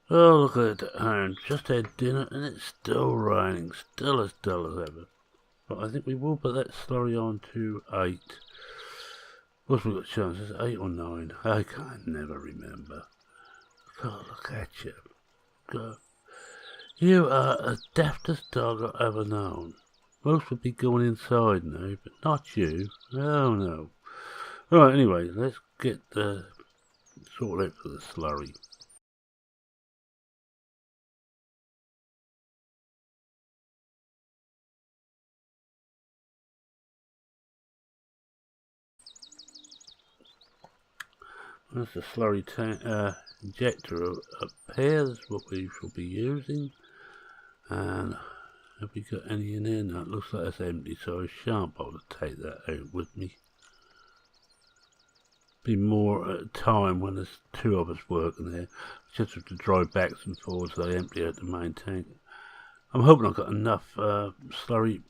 Oh, look at it at home. Just had dinner and it's still raining. Still as dull as ever. But I think we will put that slurry on to 8. What's we got chances? 8 or 9? I can't never remember. God, look at you. God. You are as daft as dog I've ever known. Most would be going inside now, but not you. Oh no. Alright, anyway, let's get sorted out for the slurry. That's the slurry injector up here. That's what we shall be using. And have we got any in here? No, it looks like it's empty, so I shan't bother to take that out with me. Be more at a time when there's 2 of us working there. Just have to drive backs and forwards so they empty out the main tank. I'm hoping I've got enough slurry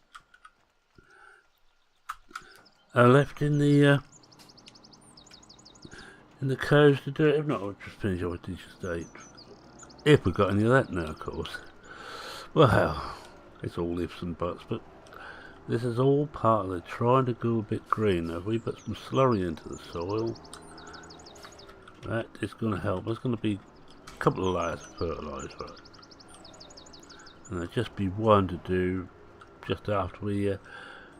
left in the cows to do it. If not, I'll just finish off with state. If we've got any of that now, of course. Well, it's all ifs and buts, but this is all part of the trying to go a bit greener. If we put some slurry into the soil, that is going to help. There's going to be a couple of layers of fertiliser, and there'll just be one to do just after we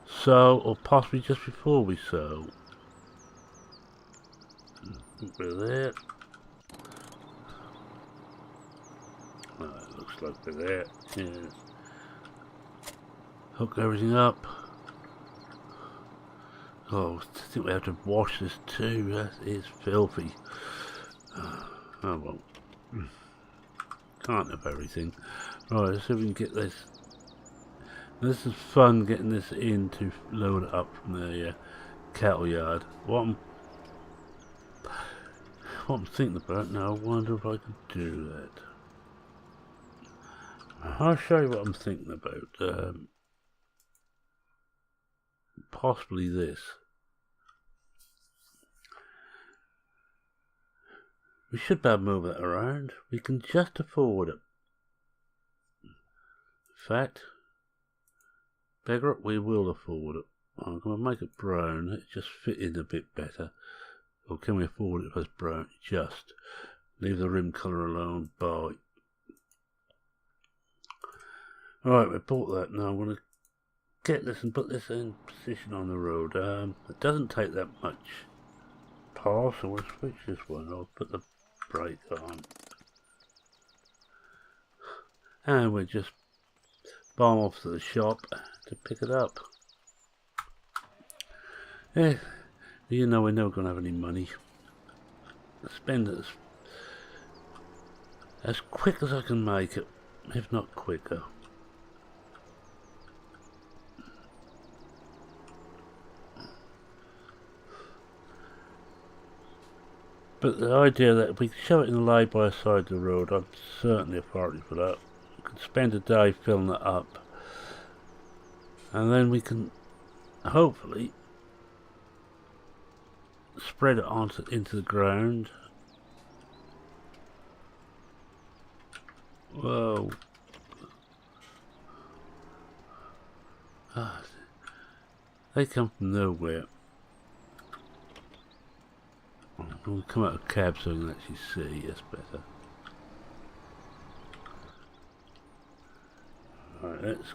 sow, or possibly just before we sow. We're there. Well, it looks like we're there. Yes. Hook everything up. Oh, I think we have to wash this too. That is filthy. Oh well. Can't have everything. Right, let's see if we can get this. This is fun getting this in to load it up from the cattle yard. What I'm thinking about now, I wonder if I could do that. I'll show you what I'm thinking about. Possibly this. We should be able to move it around. We can just afford it. In fact, beggar it, we will afford it. I'm going to make it brown. It just fit in a bit better. Or can we afford it if it's brown? Just leave the rim colour alone. Bye. Alright, we bought that. Now I'm going to get this and put this in position on the road. It doesn't take that much power, so we'll switch this one. I'll put the brake on. And we'll just bomb off to the shop to pick it up. Yeah, you know we're never going to have any money. I spend it as quick as I can make it, if not quicker. But the idea that if we show it in the lay by the side of the road, I'm certainly authority for that. We can spend a day filling it up, and then we can hopefully spread it into the ground. Whoa. Ah, they come from nowhere. We'll come out of cab so we can actually see. That's better. Alright, let's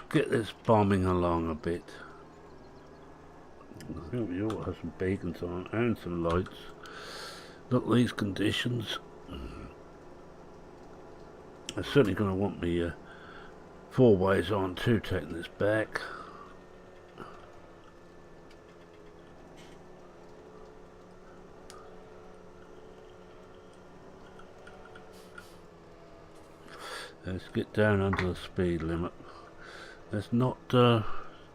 get this bombing along a bit. I think we ought to have some beacons on and some lights. Not these conditions. I'm certainly going to want me 4 ways on too, taking this back. Let's get down under the speed limit. Let's not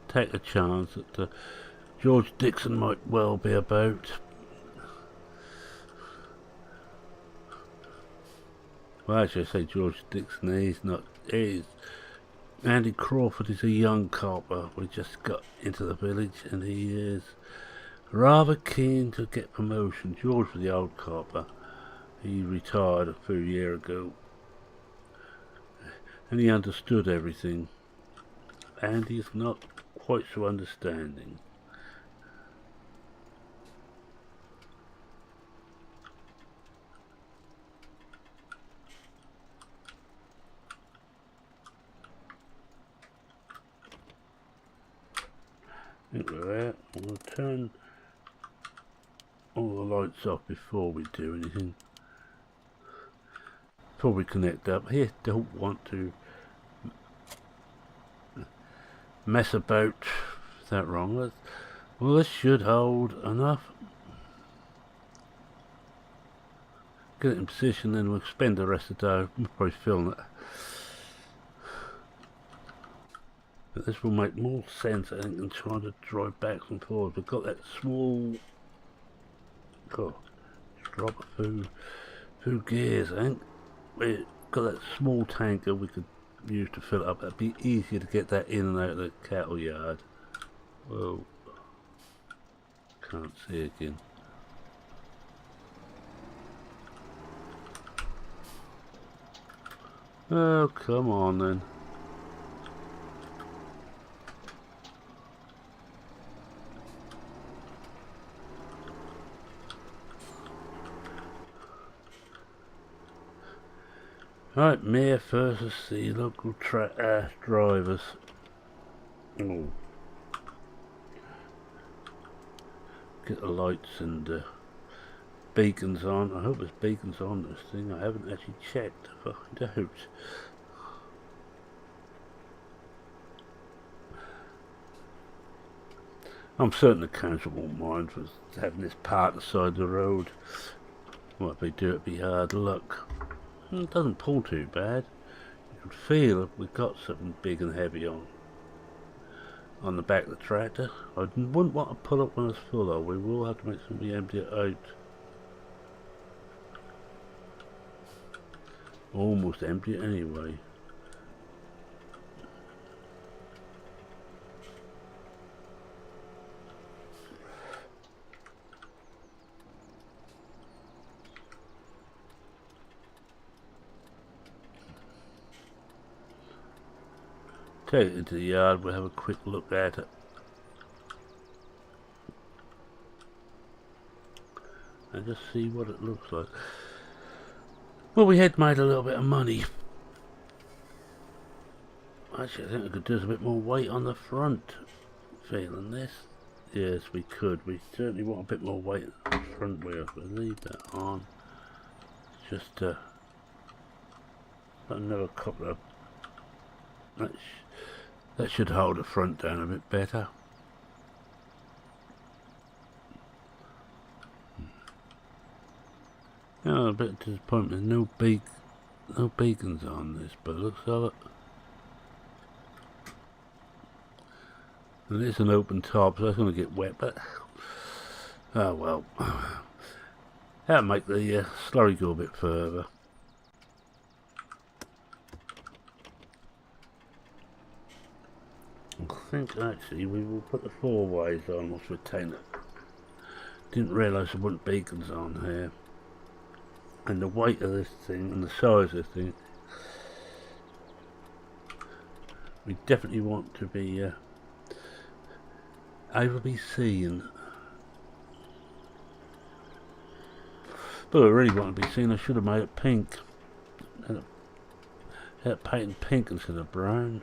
take a chance that George Dixon might well be about. Well, actually I say George Dixon, he's not. Andy Crawford is a young copper. We just got into the village and he is rather keen to get promotion. George was the old copper. He retired a few years ago, and he understood everything, and he's not quite so understanding. Think of that. I'm going to turn all the lights off before we do anything. Before we connect up. Here, don't want to mess about. Is that wrong? Well, this should hold enough. Get it in position, then we'll spend the rest of the day. We'll probably film it. But this will make more sense, I think, than trying to drive backwards and forwards. We've got that small... God, drop a few gears, I think. We've got that small tanker we could use to fill it up. It'd be easier to get that in and out of the cattle yard. Whoa. Can't see again. Oh, come on then. Right, mayor versus the local drivers. Oh. Get the lights and beacons on. I hope there's beacons on this thing. I haven't actually checked to find out. I'm certain the council won't mind for having this parked aside the road. What if they do, it'd be hard luck. It doesn't pull too bad. You can feel we've got something big and heavy on the back of the tractor. I wouldn't want to pull up when it's full though. We will have to make somebody empty it out. Almost empty it anyway. Take it into the yard, we'll have a quick look at it. And just see what it looks like. Well, we had made a little bit of money. Actually, I think we could do a bit more weight on the front. Feeling this? Yes, we could. We certainly want a bit more weight on the front wheel. We'll leave that on. Just another couple of... That should hold the front down a bit better. Yeah, a bit of disappointment. No beacons on this, but looks of it. And it's an open top, so it's going to get wet, but oh well. That'll make the slurry go a bit further. I think actually we will put the 4 ways on once we retain it. Didn't realise there weren't beacons on here. And the weight of this thing and the size of this thing, we definitely want to be able to be seen. But I really want to be seen. I should have made it pink. Had it painted pink instead of brown.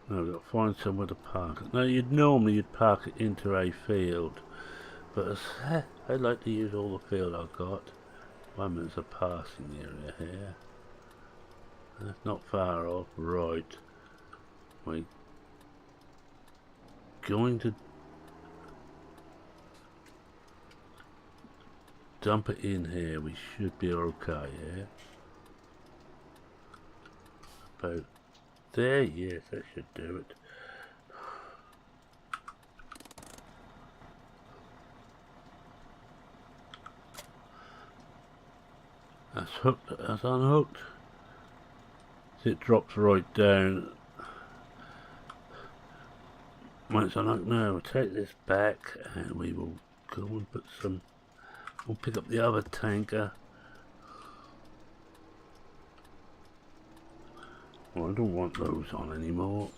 Now we've got to find somewhere to park it. Now you'd park it into a field, but I'd like to use all the field I've got. 1 minute's a passing area here. That's not far off, right. We're going to dump it in here. We should be okay, yeah? About there, yes, that should do it. That's hooked, that's unhooked. So it drops right down. once I like, no, we'll take this back and we will go and put some, we'll pick up the other tanker. Well, I don't want those on anymore.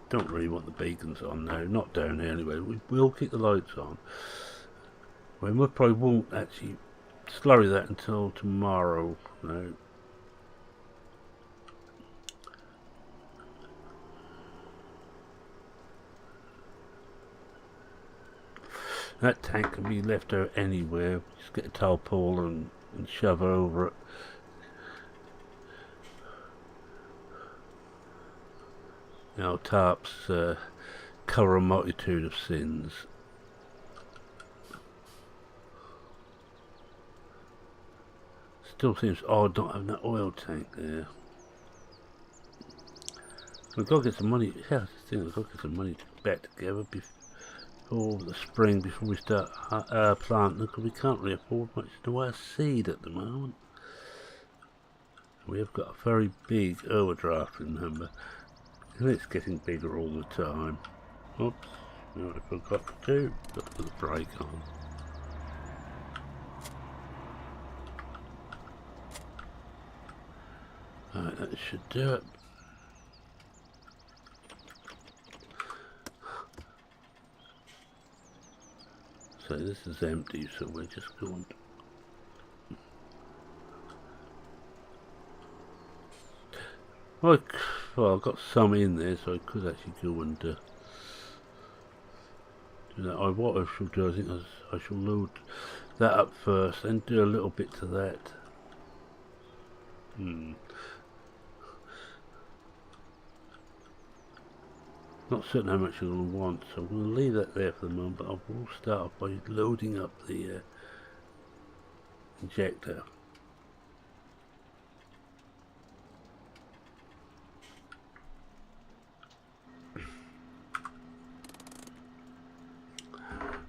Don't really want the beacons on now, not down here anyway. We will keep the lights on. We probably won't actually slurry that until tomorrow. No. That tank can be left out anywhere. Just get a tarpaul and shove over it. Now tarps cover a multitude of sins. Still seems odd not having that oil tank there. We've got to get some money. Yeah, I think we've got to get some money back together before the spring, before we start planting, because we can't really afford much in the way of seed at the moment. We have got a very big overdraft, remember, and it's getting bigger all the time. Oops, you know what I forgot to do? Got to put the brake on. Alright, that should do it. So this is empty, so we're just going to... Well, I've got some in there, so I could actually go and do that. What I shall do, I think I shall load that up first, then do a little bit to that. Not certain how much I'm going to want, so I'm going to leave that there for the moment, but I will start off by loading up the injector.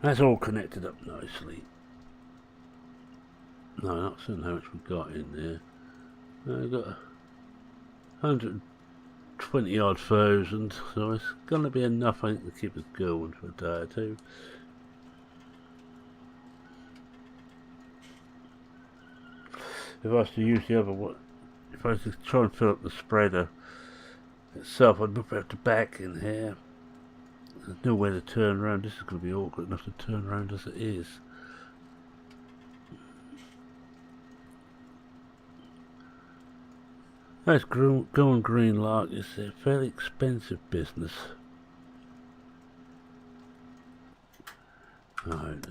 That's all connected up nicely. No, not certain how much we've got in there. I've got 120 odd thousand, so it's going to be enough, I think, to keep us going for a day or two. If I was to use the other one, if I was to try and fill up the spreader itself, I'd probably have to back in here. There's nowhere to turn around. This is going to be awkward enough to turn around as it is. That's going green lark is a fairly expensive business. Alright,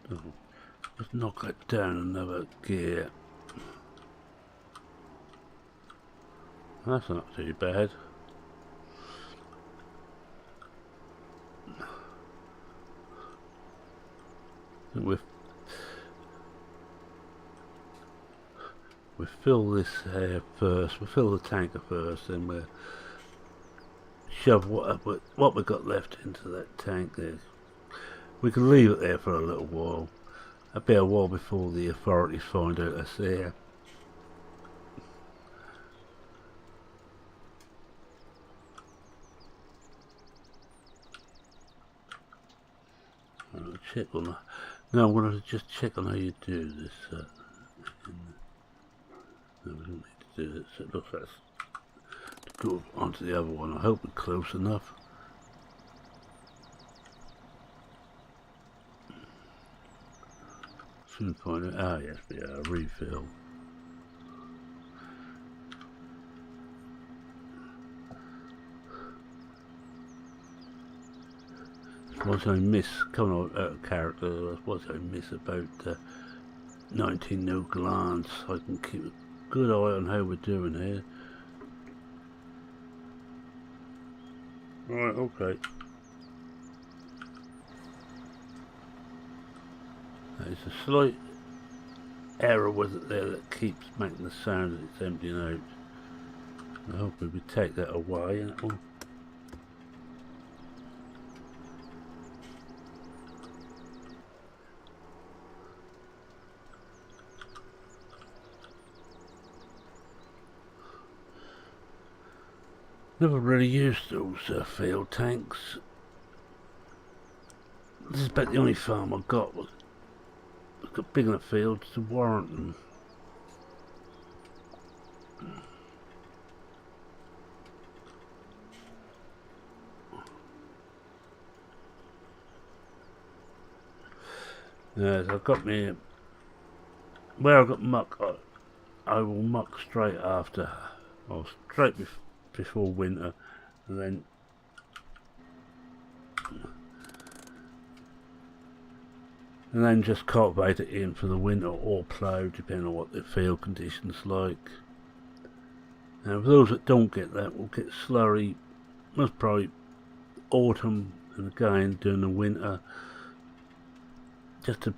let's knock that down another gear. That's not too bad. We'll fill this here first. We'll fill the tanker first, then we'll shove what we've got left into that tank there. We can leave it there for a little while. A bit of while before the authorities find out it's there. I'll check on that. Now I'm going to just check on how you do this. No, we don't need to do this. It looks like it's to go onto the other one. I hope we're close enough. Soon find out. Ah, yes, we are. Refill. What I miss, coming out of character, what I miss about 19 no glance. I can keep a good eye on how we're doing here. Right, okay. There's a slight error with it there that keeps making the sound that it's emptying out. I hope we would take that away and it will. Never really used those field tanks. This is about the only farm I've got. I've got big enough fields to warrant them. Yes, I've got me. Where I've got muck, I will muck straight after, or straight before winter, and then just cultivate it in for the winter or plough, depending on what the field conditions like. Now, for those that don't get that, will get slurry most probably autumn and again during the winter, just to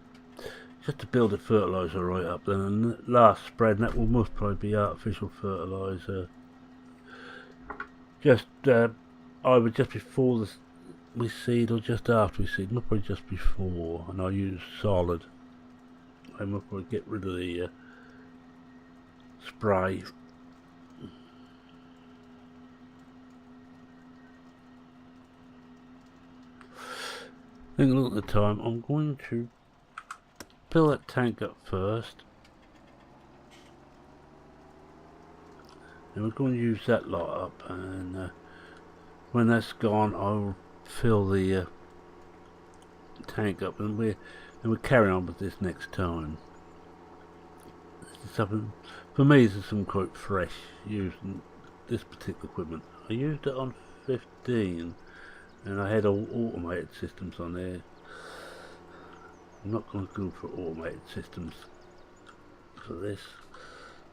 build the fertiliser right up. Then the last spread, and that will most probably be artificial fertiliser. Just either just before we seed or just after we seed, most probably just before, and I use solid. I must probably get rid of the spray. Think a look at the time. I'm going to fill that tank up first, and we're going to use that lot up, and when that's gone I'll fill the tank up, and we carry on with this next time. This is something for me. This is some quite fresh using this particular equipment. I used it on 15 and I had all automated systems on there. I'm not going to go for automated systems for this.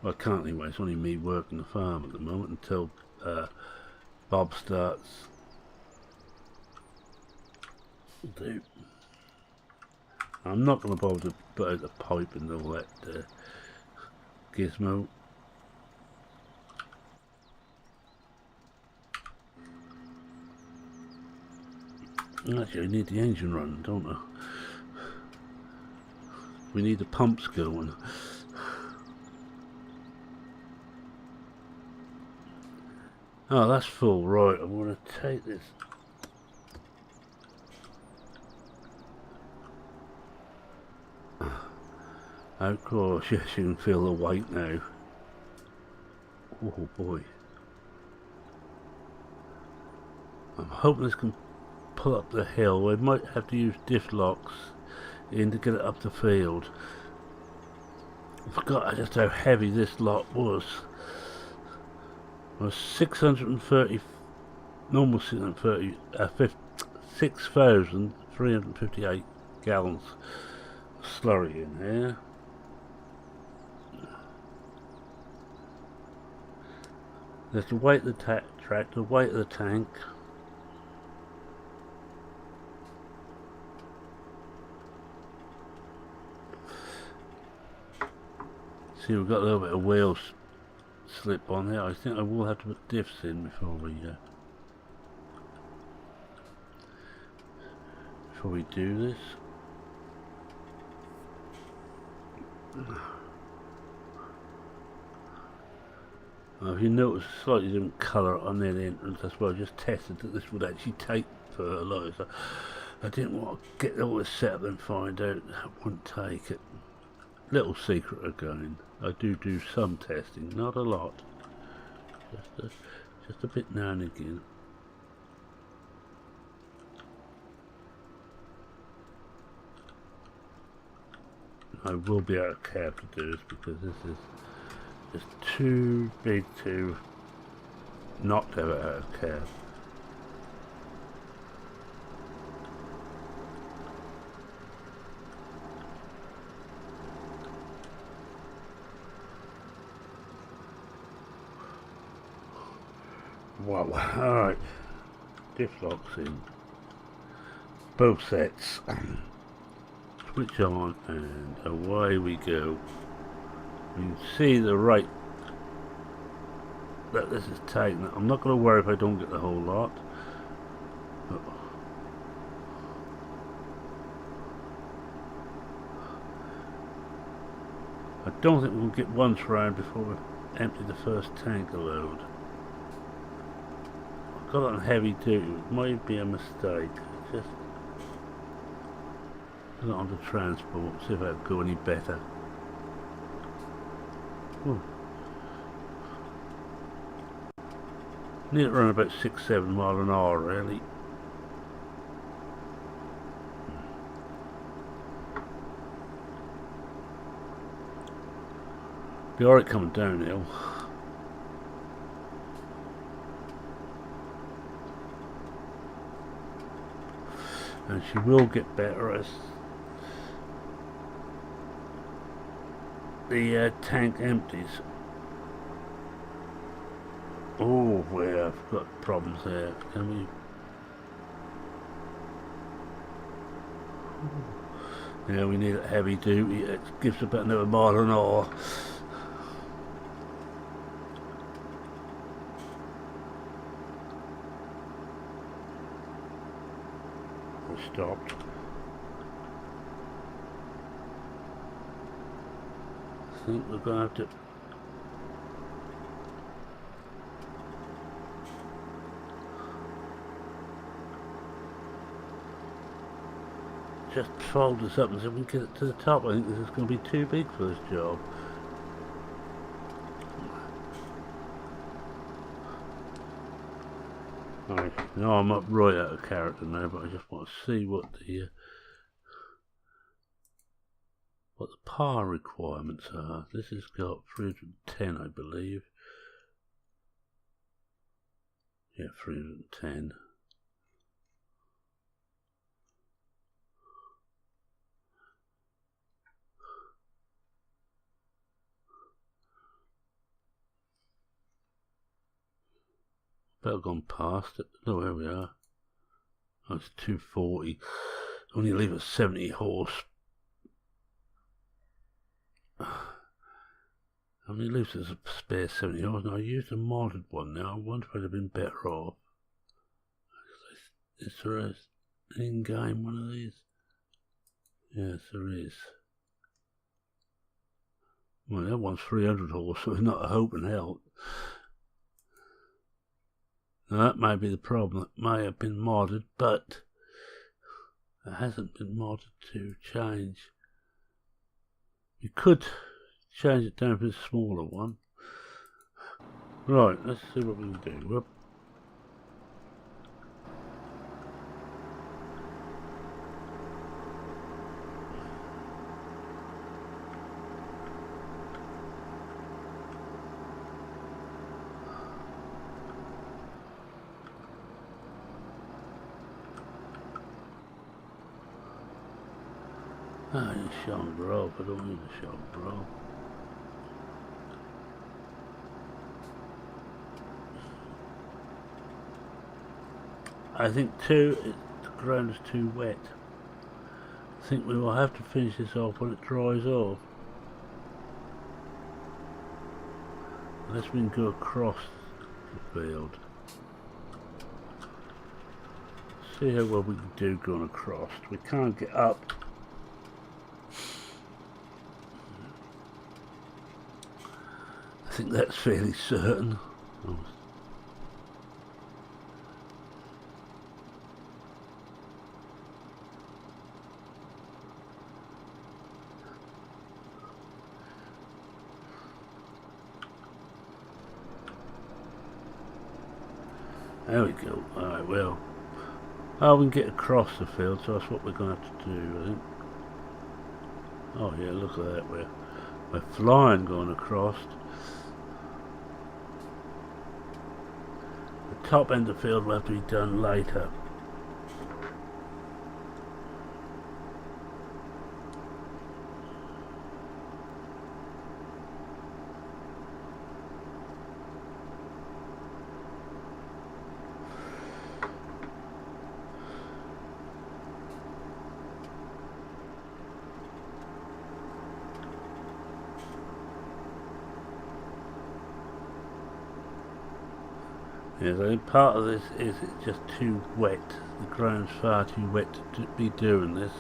Well, I can't anyway. It's only me working the farm at the moment until Bob starts. Do. I'm not going to bother to put out the pipe and all that gizmo. Actually, I need the engine running, don't I? We need the pumps going. Oh, that's full. Right, I'm going to take this. Of course, yes, you can feel the weight now. Oh boy. I'm hoping this can pull up the hill. We might have to use diff locks in to get it up the field. I forgot just how heavy this lot was. It was 630, normal 630, 6,358 gallons of slurry in here. There's the weight of the tractor, the weight of the tank. See, we've got a little bit of wheel slip on there. I think I will have to put diffs in before we do this. If you notice a slightly different colour on the entrance, that's why I just tested that this would actually take fertiliser. I didn't want to get all this set up and find out that wouldn't take it. Little secret again, I do some testing, not a lot, just a bit now and again. I will be out of cab to do this because this is just too big to not have it out of cab. Wow, alright, diff locks in, both sets, switch on and away we go. You can see the rate that this is taking. I'm not going to worry if I don't get the whole lot. But I don't think we'll get once round before we empty the first tank a load. got it on heavy duty. It might be a mistake. Just put it onto transport, see if that'll go any better. Ooh. Need to run about 6-7 miles an hour really. Be alright coming downhill. And she will get better as the tank empties. Oh, well, I've got problems there. Can we? Yeah, we need a heavy duty. It gives about another mile an hour. Stopped. I think we're going to have to just fold this up and see if we can get it to the top. I think this is going to be too big for this job. Alright, now I'm up right out of character now, but I just want to see what the power requirements are. This has got 310, I believe. Yeah, 310. Better gone past it. Oh, there we are. Oh, it's 240. Only leave it 70 horse. How many leaves is a spare 70 horse? Now I used a modded one now. I wonder if I'd have been better off. Is there an in-game one of these? Yes, there is. Well, that one's 300 horse, so it's not a hope in hell. Now that may be the problem. It may have been modded, but it hasn't been modded to change. You could change it down to a smaller one. Right, let's see what we can do. Whoop. Ah, it's showing rope. I don't need a show rope. I think the ground is too wet. I think we will have to finish this off when it dries off. Unless we can go across the field. See how well we can do going across. We can't get up. I think that's fairly certain. Oh. There we go. Alright, well. Oh, we can get across the field, so that's what we're going to have to do, I think. Oh yeah, look at that. We're flying going across. The top end of the field will have to be done later. Yes, I think part of this is it's just too wet. The ground's far too wet to be doing this.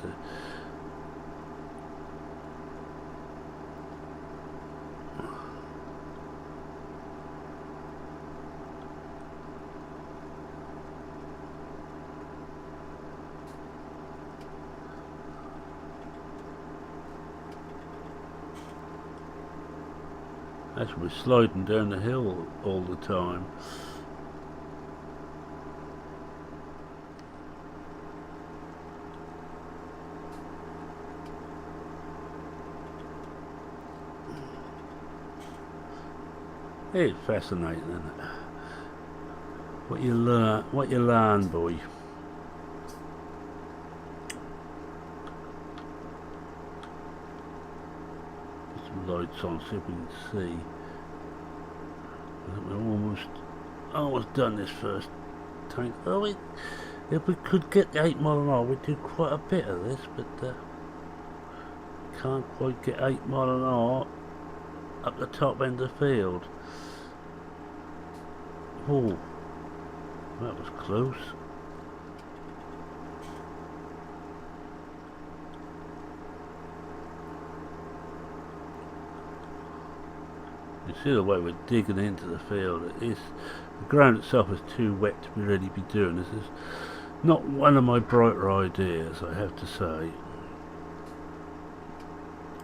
Actually, we're sliding down the hill all the time. It's fascinating, isn't it? What you learn, boy. Put some lights on, see if we can see. I think we're almost done this first tank. Oh, if we could get the 8 mile an hour, we'd do quite a bit of this, but can't quite get 8 mile an hour up the top end of the field. Oh, that was close. You see the way we're digging into the field. The ground itself is too wet to really be doing this. Is not one of my brighter ideas, I have to say.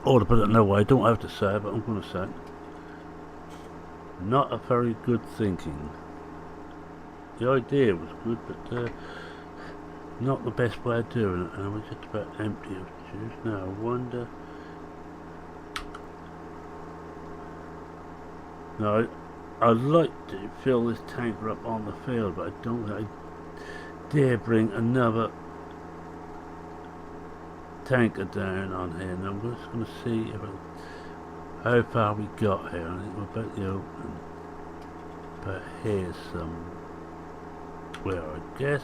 Or to put it another way, I don't have to say it, but I'm going to say it. Not a very good thinking. The idea was good, but not the best way of doing it. And we're just about empty of juice now. I wonder. No, I'd like to fill this tanker up on the field, but I don't think I dare bring another tanker down on here. Now I'm just going to see how far we got here. I think we're about the open. But here's somewhere, I guess.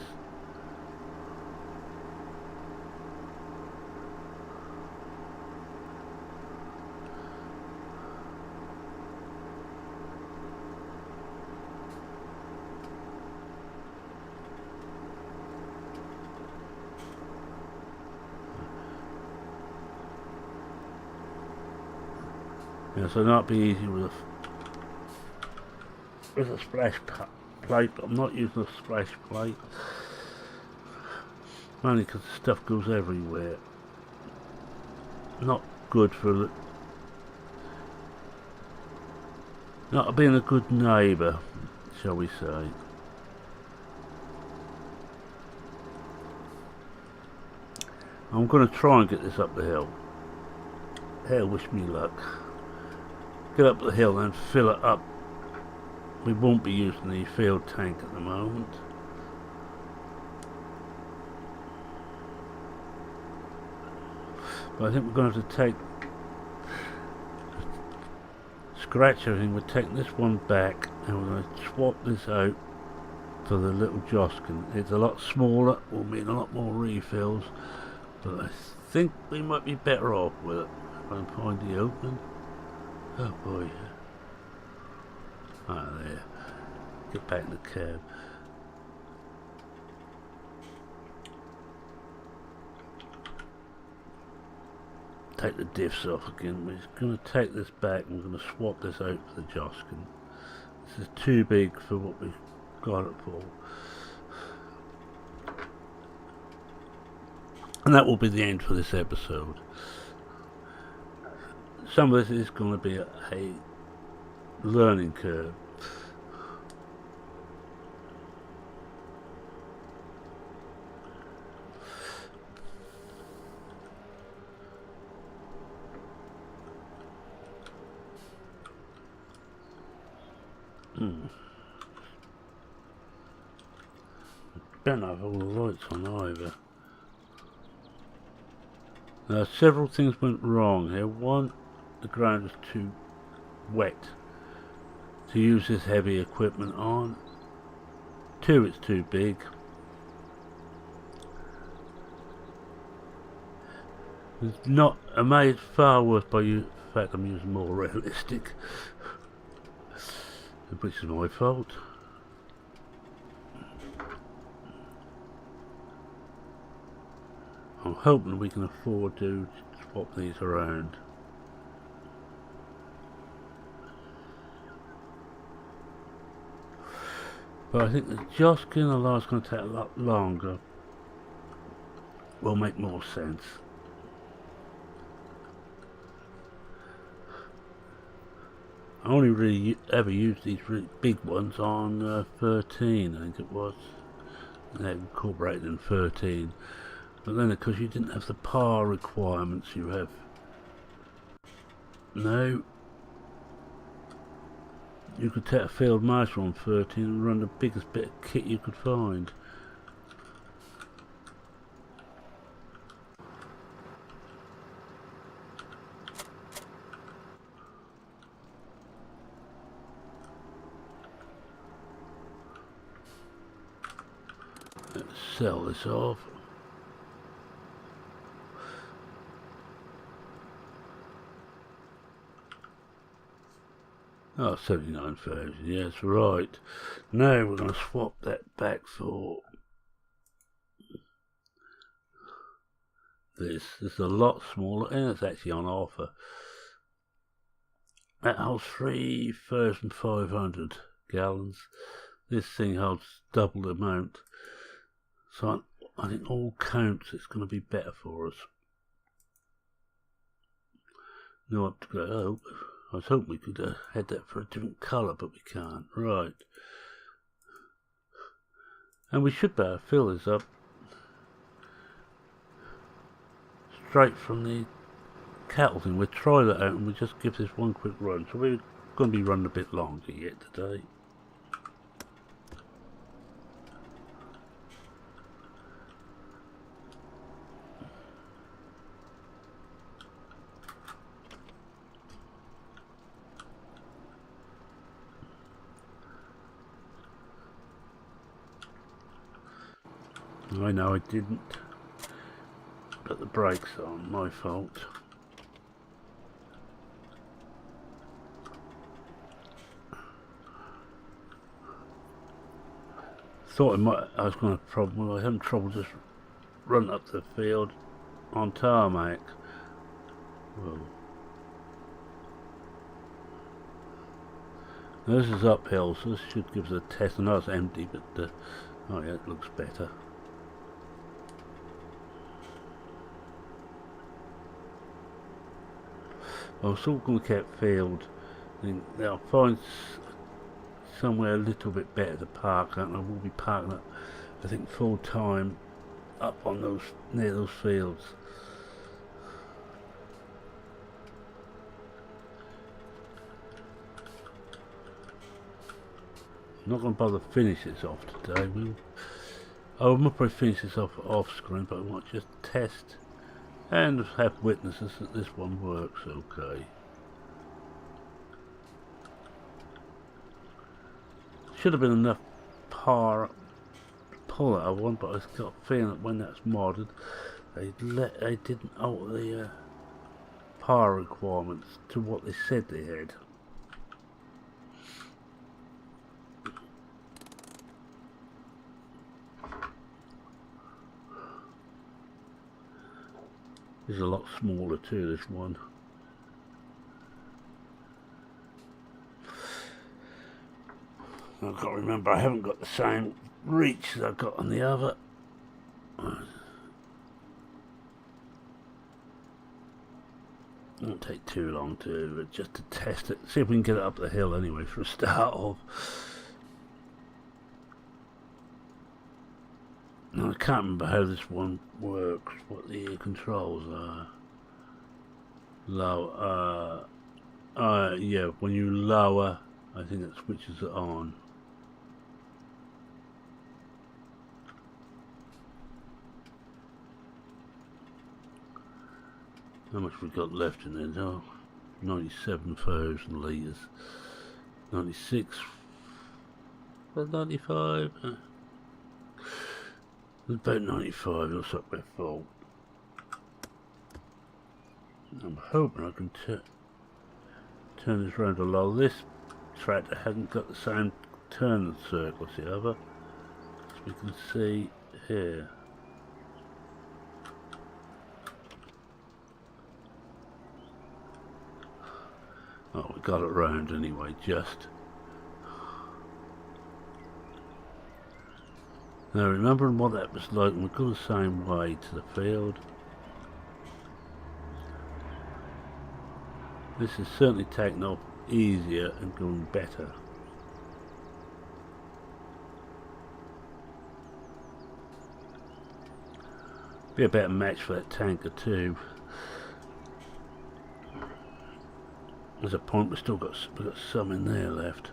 Yeah, so not be easy with a splash plate, but I'm not using a splash plate. Only because the stuff goes everywhere. Not good for not being a good neighbour, shall we say. I'm going to try and get this up the hill. Hell, wish me luck. Get up the hill and fill it up. We won't be using the field tank at the moment. But I think we're going to have to scratch everything. We're taking this one back and we're going to swap this out for the little Joskin. It's a lot smaller, will mean a lot more refills, but I think we might be better off with it. If I can find the open. Oh boy. Ah, there. Get back in the cab. Take the diffs off again. We're just going to take this back and we're going to swap this out for the Joskin. This is too big for what we've got it for. And that will be the end for this episode. Some of this is going to be a learning curve. Don't have all the lights on either. Now, several things went wrong here. One, the ground was too wet to use this heavy equipment on. Two, it's too big. It's not made far worse by in fact I'm using more realistic, which is my fault. I'm hoping we can afford to swap these around. But I think the Joskin alarm is going to take a lot longer. Will make more sense. I only really ever used these really big ones on 13, I think it was. They incorporated in 13. But then of course you didn't have the power requirements you have. No. You could take a field marshal on 13 and run the biggest bit of kit you could find. Let's sell this off. Oh, 79,000, yes, right. Now we're going to swap that back for this. This is a lot smaller, and it's actually on offer. That holds 3,500 gallons. This thing holds double the amount. So I think all counts, it's going to be better for us. No up to go. Oh, I was hoping we could head that for a different colour, but we can't. Right. And we should be able to fill this up straight from the cattle thing. We'll try that out and we'll just give this one quick run. So we're going to be running a bit longer yet today. I know I didn't put the brakes on, my fault. Thought I was going to have problem. I had trouble just running up the field on tarmac. Well, this is uphill, so this should give us a test. I know it's empty, but oh yeah, it looks better. I was still going to keep field. I'll find somewhere a little bit better to park, and I will be parking up, I think, full time up on those near those fields. I'm not going to bother finish this off today. I'll probably finish this off screen, but I want to just test and have witnesses that this one works okay. Should have been enough power to pull that one, but I've got a feeling that when that's modded, they didn't alter the power requirements to what they said they had. This is a lot smaller too, this one. I've got to remember I haven't got the same reach that I've got on the other. It won't take too long to just to test it. See if we can get it up the hill anyway for a start off. Now, I can't remember how this one works, what the controls are. Low, yeah, when you lower, I think it switches it on. How much we got left in there? Oh, 97,000 litres. 96, 95. About 95, looks like we're full. I'm hoping I can turn this round a lot. This tractor hasn't got the same turning circle as the other, as we can see here. Oh, we got it round anyway, just. Now remembering what that was like, we go the same way to the field. This is certainly taking off easier and going better. Be a better match for that tanker too. There's a point we've got some in there left.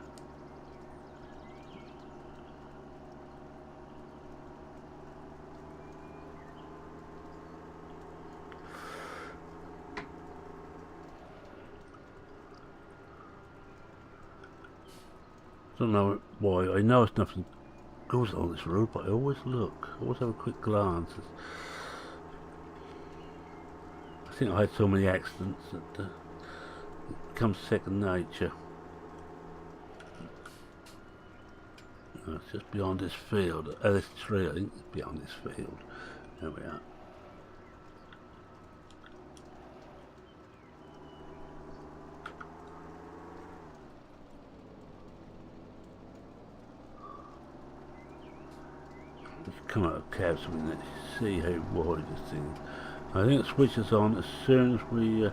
Don't know why. I know it's nothing goes on this road, but I always look. I always have a quick glance. I think I had so many accidents that it becomes second nature. No, it's just beyond this field. This tree, I think it's beyond this field. There we are. Let's come out of cab so we can see how wide this thing is. I think it switches on as soon as we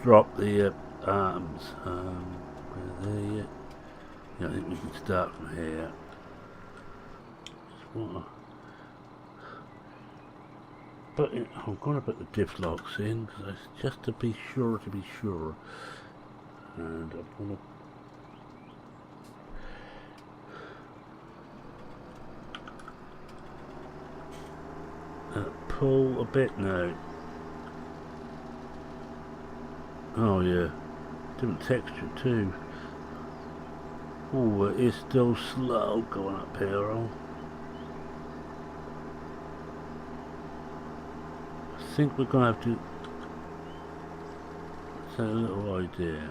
drop the arms. There yet? Yeah, I think we can start from here. But I'm going to put the diff locks in because just to be sure. And I'm going to pull a bit now. Oh yeah, different texture too. Oh, it is still slow going up here. I think we're going to have to. That's a little idea.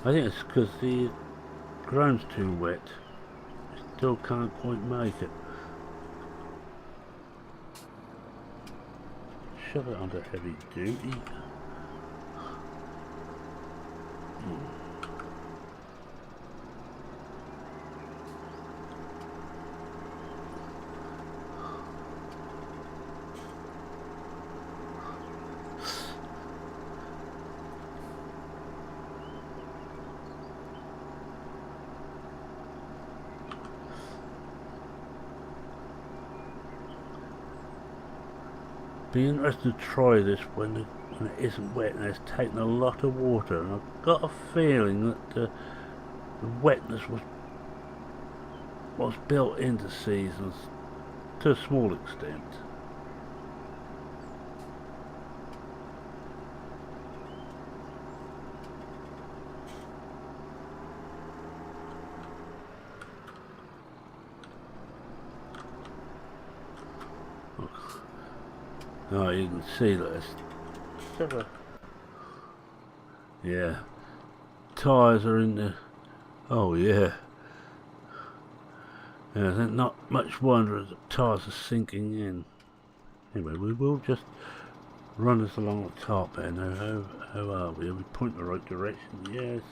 I think it's because the ground's too wet. Still can't quite make it. Shove it under heavy duty. Be interested to try this when it isn't wet and it's taken a lot of water, and I've got a feeling that the wetness was built into seasons to a small extent. Oh, you can see that it's yeah, tyres are in the, oh yeah, I think not much wonder that the tyres are sinking in. Anyway, we will just run this along the top there now. How are we? Are we pointing the right direction? Yes.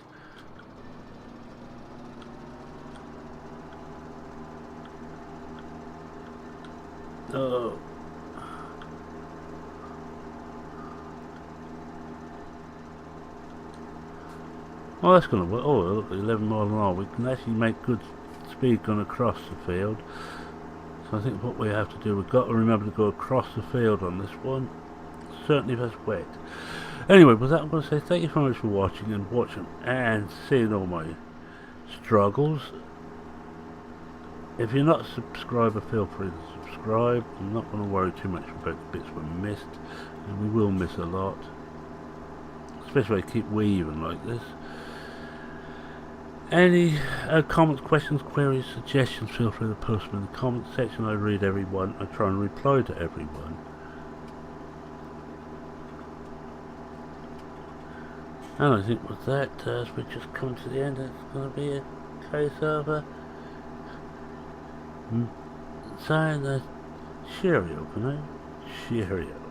Oh. Oh, that's going to work. Oh, look, 11 miles an hour. We can actually make good speed going across the field. So I think what we have to do, we've got to remember to go across the field on this one. Certainly if that's wet. Anyway, with that I'm going to say thank you very much for watching and seeing all my struggles. If you're not a subscriber, feel free to subscribe. I'm not going to worry too much about the bits we missed, and we will miss a lot. Especially if I keep weaving like this. Any comments, questions, queries, suggestions, feel free to post them in the comments section. I read everyone. I try and reply to everyone. And I think with that, as we just come to the end, it's going to be a case of saying that cheerio, can I? Cheerio.